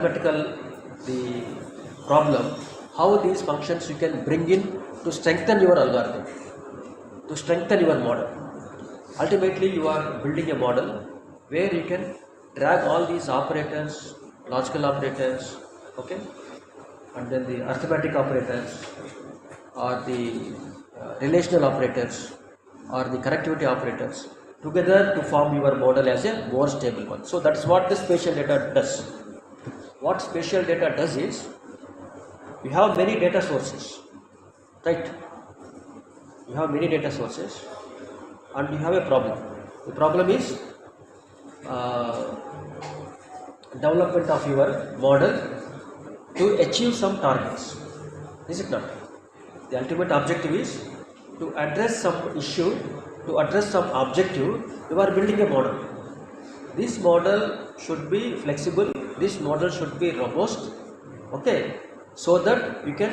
mathematical the problem, how these functions you can bring in to strengthen your algorithm, to strengthen your model. Ultimately, you are building a model where you can drag all these operators, logical operators, okay, and then the arithmetic operators, or the relational operators, or the connectivity operators together to form your model as a more stable one. So that's what the spatial data does. What spatial data does is, you have many data sources, right? You have many data sources and you have a problem. The problem is development of your model to achieve some targets. Is it not? The ultimate objective is to address some issue, to address some objective. You are building a model. This model should be flexible, this model should be robust, okay, so that you can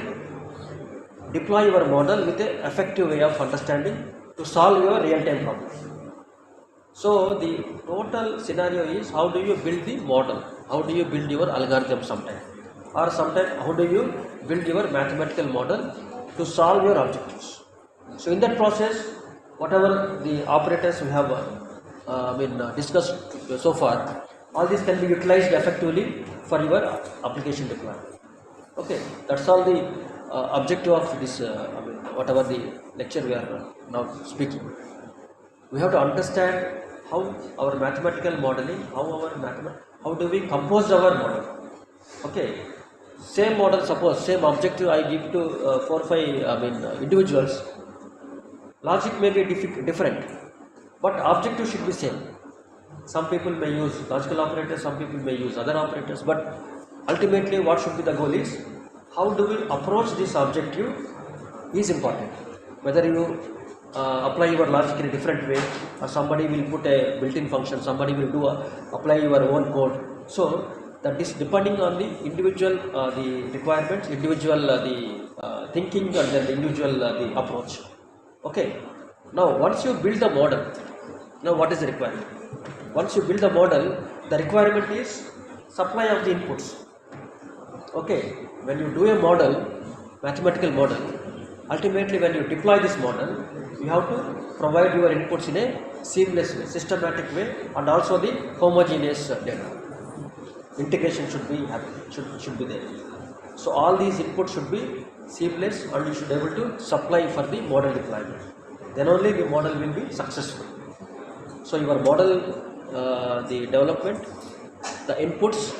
deploy your model with an effective way of understanding to solve your real-time problem. So the total scenario is, how do you build the model, how do you build your algorithm sometime, or sometimes how do you build your mathematical model to solve your objectives. So in that process, whatever the operators we have discussed so far, all these can be utilized effectively for your application deployment. Okay, that's all the objective of this whatever the lecture we are now speaking. We have to understand how our mathematical modeling, how do we compose our model. Okay, same model, suppose same objective I give to 4 or 5 individuals, logic may be different, but objective should be same. Some people may use logical operators, some people may use other operators, but ultimately what should be the goal is, how do we approach this objective is important. Whether you apply your logic in a different way, or somebody will put a built-in function, somebody will apply your own code. So that is depending on the individual the requirements, individual the thinking, and then the individual the approach. Okay, now once you build the model, now what is the requirement? Once you build the model, the requirement is supply of the inputs. Okay, when you do a model, mathematical model, ultimately when you deploy this model, you have to provide your inputs in a seamless way, systematic way, and also the homogeneous data. Integration should be should be there. So all these inputs should be seamless, and you should be able to supply for the model deployment. Then only the model will be successful. So your model, the development, the inputs,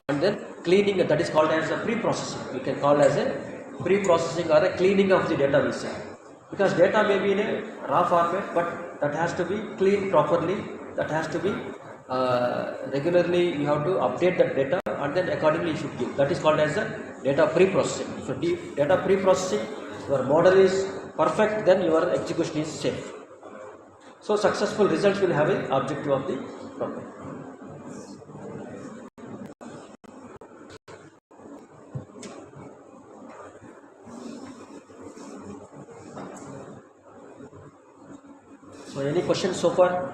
and then cleaning, that is called as a pre-processing. You can call as a pre-processing or a cleaning of the data we say. Because data may be in a raw format, but that has to be cleaned properly, that has to be regularly, you have to update that data, and then accordingly you should give. That is called as the data pre-processing. If you do data pre-processing, your model is perfect, then your execution is safe. So successful results will have an objective of the problem. So any questions so far?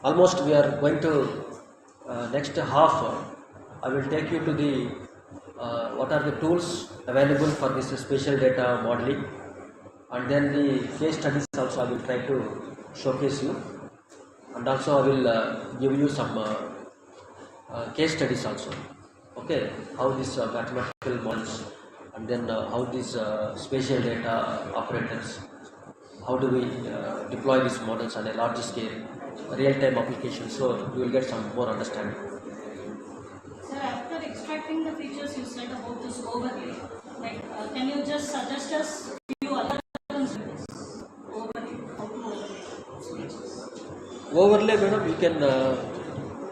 Almost we are going to next half. I will take you to the what are the tools available for this spatial data modeling, and then the case studies also I will try to showcase you, and also I will give you some case studies also. Okay, how this mathematical models, and then how these spatial data operators, how do we deploy these models on a larger scale, real-time application, so you will get some more understanding. Sir, after extracting the features you said about this overlay, like can you just suggest us few algorithms for this overlay, how to overlay? Overlay, madam, you can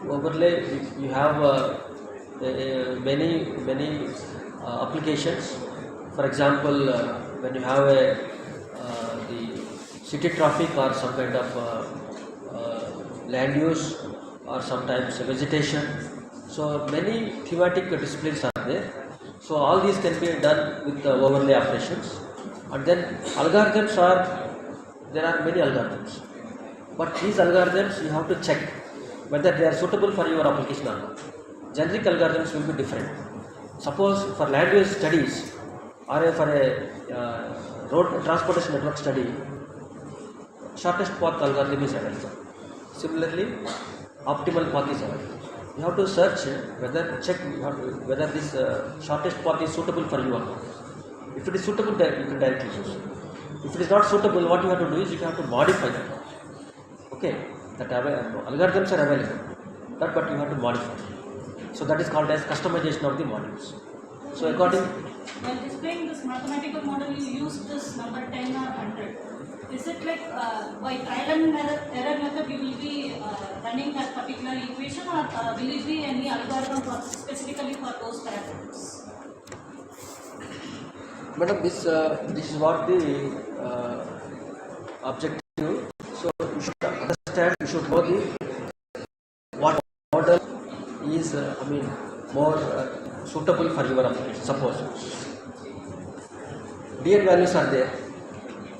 overlay, you have many applications. For example, when you have the city traffic or some kind of land use, or sometimes vegetation, so many thematic disciplines are there. So all these can be done with the overlay operations. And then algorithms there are many algorithms, but these algorithms you have to check whether they are suitable for your application or not. generic algorithms will be different. Suppose for language studies or for a road transportation network study, shortest path algorithm is available. Similarly, optimal path is available. You have to search whether this shortest path is suitable for you or not. If it is suitable, then you can directly use it. If it is not suitable, what you have to do is you have to modify that. Okay, that algorithms are available, but you have to modify. So that is called as customization of the modules. So according, while displaying this mathematical model, you use this number 10 or 100. Is it like by trial and error method you will be running that particular equation, or will it be any algorithm specifically for those parameters? Madam, this is what the objective. So you should understand, you should know the what model is more suitable for your application. Suppose DN values are there.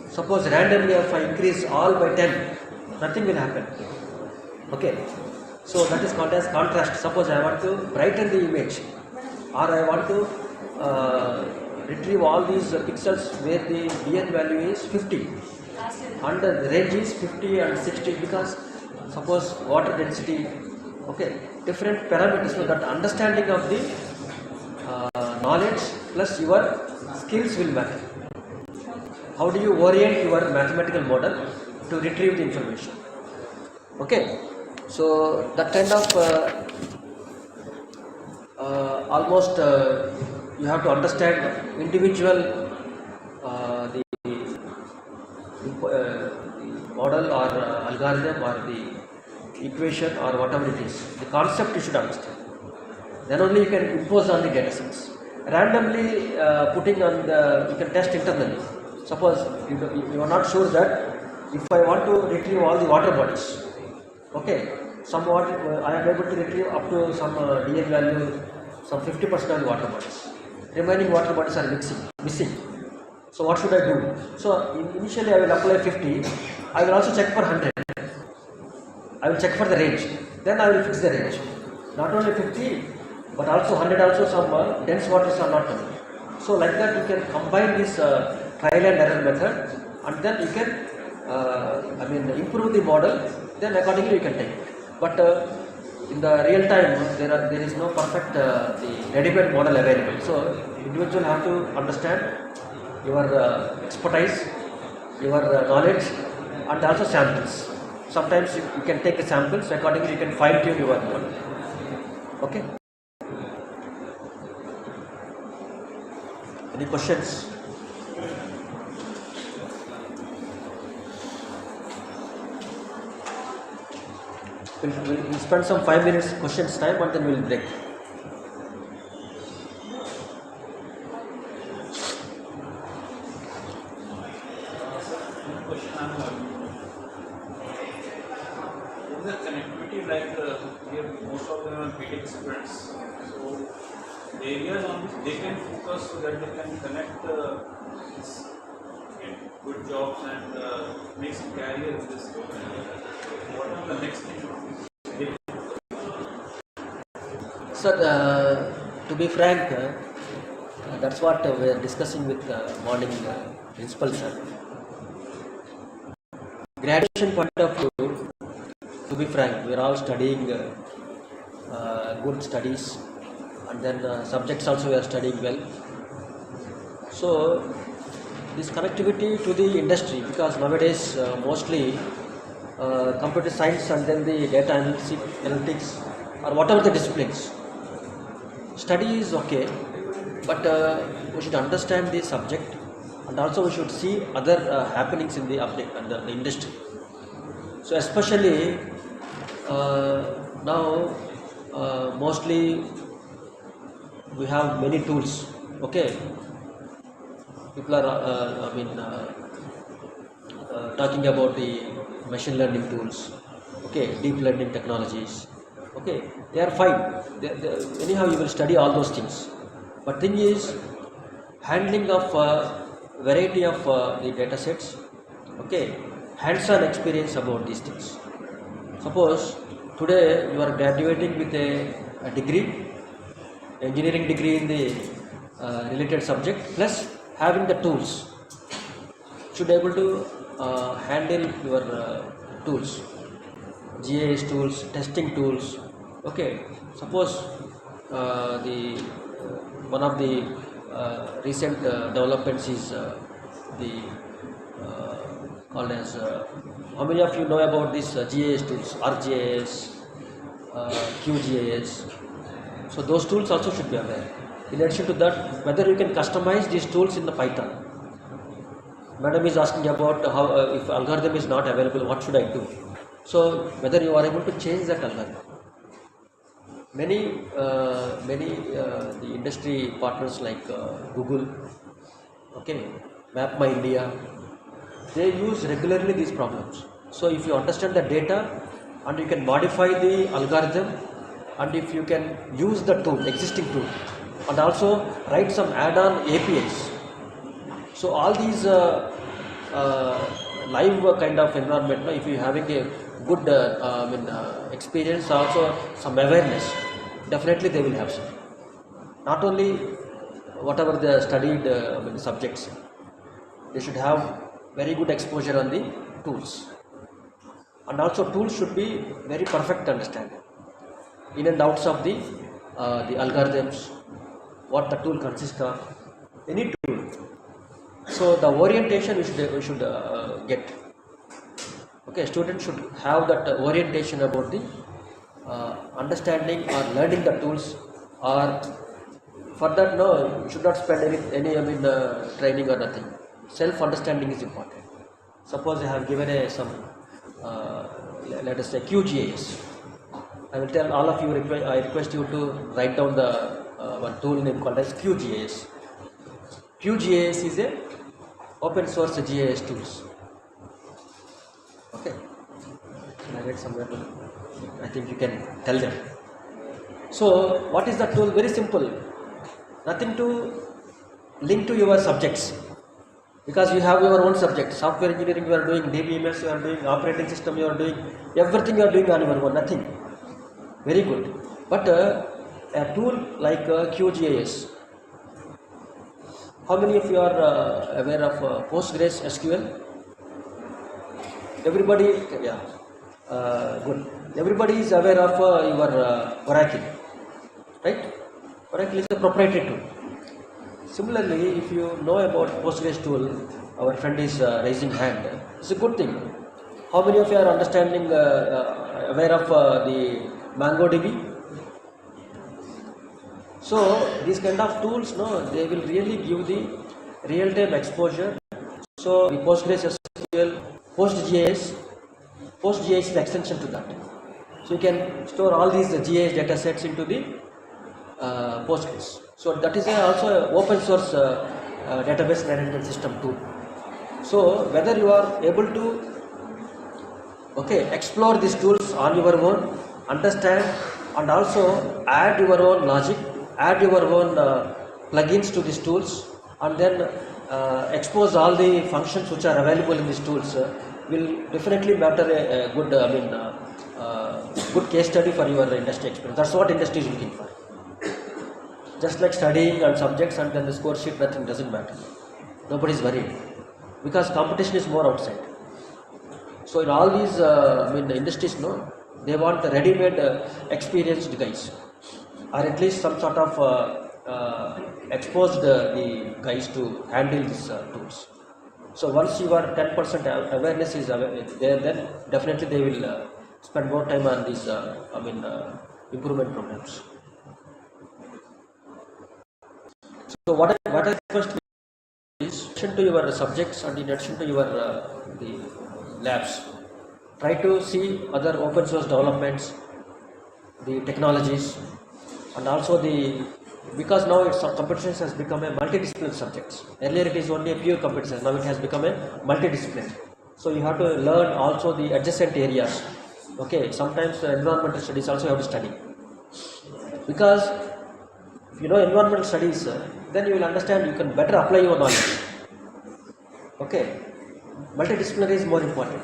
Suppose randomly if I increase all by 10, nothing will happen. Okay, so that is called as contrast. Suppose I want to brighten the image, or I want to retrieve all these pixels where the DN value is 50 and the range is 50 and 60, because suppose water density, okay, different parameters. So that understanding of the knowledge plus your skills will matter. How do you orient your mathematical model to retrieve the information? Okay, so that kind of almost you have to understand individual the model or algorithm or the equation or whatever it is. The concept you should understand. Then only you can impose on the data sets. Randomly putting on you can test internally. Suppose you are not sure that if I want to retrieve all the water bodies, okay, somewhat I am able to retrieve up to some DN value, some 50% of the water bodies. Remaining water bodies are missing. So what should I do? So initially I will apply 50. I will also check for 100. I will check for the range. Then I will fix the range. Not only 50, but also 100. Also some dense waters are not coming. So like that you can combine this trial and error method, and then you can improve the model. Then accordingly you can take it. But in the real time, there is no perfect the ready-made model available. So individual have to understand your expertise, your knowledge, and also samples. Sometimes you can take the samples, accordingly you can fine-tune your model. Okay. Any questions? We'll spend some 5 minutes questions time, and then we'll break. Question I have. Is the connectivity like here most of them are BTech students, so the areas on which they can focus so that they can connect get good jobs and make some career in this. What are the next things? Sir, to be frank, that's what we are discussing with morning principal sir. Graduation point of view, to be frank, we are all studying good studies, and then subjects also we are studying well. So this connectivity to the industry, because nowadays mostly computer science and then the data analytics or whatever the disciplines, study is okay, but we should understand the subject, and also we should see other happenings in the industry. So especially now mostly we have many tools. Okay, people are talking about the machine learning tools, okay, deep learning technologies. Okay, they are fine. Anyhow, you will study all those things. But thing is, handling of variety of the data sets. Okay, hands-on experience about these things. Suppose today you are graduating with a degree, engineering degree in the related subject plus having the tools, should be able to handle your tools, GIS tools, testing tools. Okay, suppose the one of the recent developments is the called as how many of you know about these GIS tools, ArcGIS, QGIS? So those tools also should be aware. In addition to that, whether you can customize these tools in the Python. Madam is asking about how if algorithm is not available, what should I do? So whether you are able to change that algorithm. Many the industry partners like Google, okay, Map My India, they use regularly these problems. So if you understand the data and you can modify the algorithm, and if you can use the tool, existing tool, and also write some add-on APIs. So all these live kind of environment, if you having a good experience, also some awareness, definitely they will have some. Not only whatever they studied subjects, they should have very good exposure on the tools, and also tools should be very perfect understanding in and outs of the algorithms, what the tool consists of, any tool. So the orientation we should get. Okay, students should have that orientation about the understanding or learning the tools, or for that no, you should not spend any training or nothing. Self understanding is important. Suppose I have given some let us say QGIS. I will tell all of you, I request you to write down the one tool name called as QGIS. QGIS is a open source GIS tools. Okay, I read somewhere, I think you can tell them. So what is the tool? Very simple, nothing to link to your subjects, because you have your own subject. Software engineering you are doing, DBMS you are doing, operating system you are doing, everything you are doing on your own, nothing. Very good. But a tool like QGIS, how many of you are aware of Postgres SQL? Everybody, yeah, good. Everybody is aware of your Oracle, right? Oracle is a proprietary tool. Similarly, if you know about Postgres tool, our friend is raising hand. It's a good thing. How many of you are understanding, aware of the MongoDB? So these kind of tools, no, they will really give the real-time exposure. So the Postgres SQL, PostGIS is the extension to that. So you can store all these GIS data sets into the Postgres. So that is also an open source database management system tool. So whether you are able to explore these tools on your own, understand, and also add your own logic, add your own plugins to these tools, and then expose all the functions which are available in these tools, will definitely matter a good, good case study for your industry experience. That's what industry is looking for. Just like studying and subjects and then the score sheet, nothing doesn't matter. Nobody is worried, because competition is more outside. So in all these industries, no, they want the ready-made experienced guys, or at least some sort of exposed the guys to handle these tools. So once your 10% awareness is there, then definitely they will spend more time on these improvement programs. So what I request is, in addition to your subjects and in addition to your the labs, try to see other open source developments, the technologies, and also because now competition has become a multidisciplinary subject. Earlier it is only a pure competition, now it has become a multidisciplinary. So you have to learn also the adjacent areas. Okay, sometimes environmental studies also you have to study, because if you know environmental studies, then you will understand, you can better apply your knowledge. Okay, multidisciplinary is more important.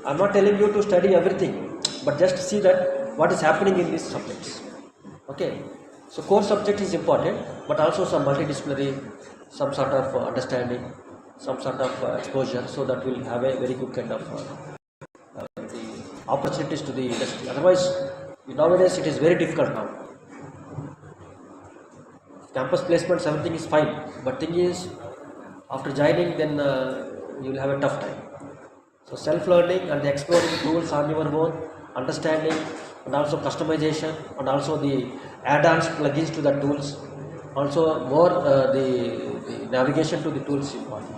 I am not telling you to study everything, but just see that what is happening in these subjects. Okay, So core subject is important, but also some multidisciplinary, some sort of understanding, some sort of exposure, so that will have a very good kind of the opportunities to the industry. Otherwise, nowadays it is very difficult now. Campus placements, everything is fine, but thing is, after joining, then you will have a tough time. So self-learning and exploring tools on your own, understanding and also customization, and also the add-ons plugins to the tools, also more the navigation to the tools is important.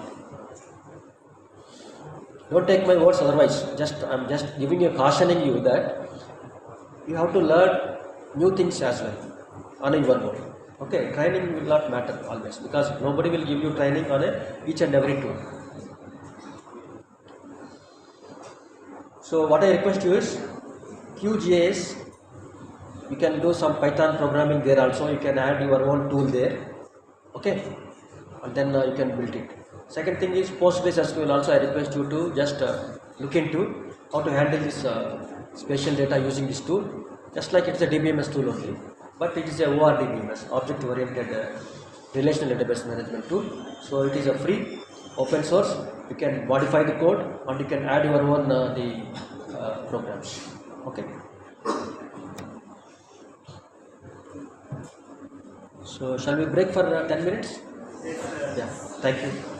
Don't take my words otherwise. I'm just giving you, cautioning you that you have to learn new things as well on your own. Okay, training will not matter always, because nobody will give you training on each and every tool. So what I request you is QGIS. You can do some Python programming there also. You can add your own tool there. Okay, and then you can build it. Second thing is PostgreSQL. Also, I request you to just look into how to handle this spatial data using this tool. Just like it's a DBMS tool only, but it is a ORDBMS, object-oriented relational database management tool. So it is a free, open source. You can modify the code and you can add your own programs. Okay. So shall we break for 10 minutes? Yeah. Thank you.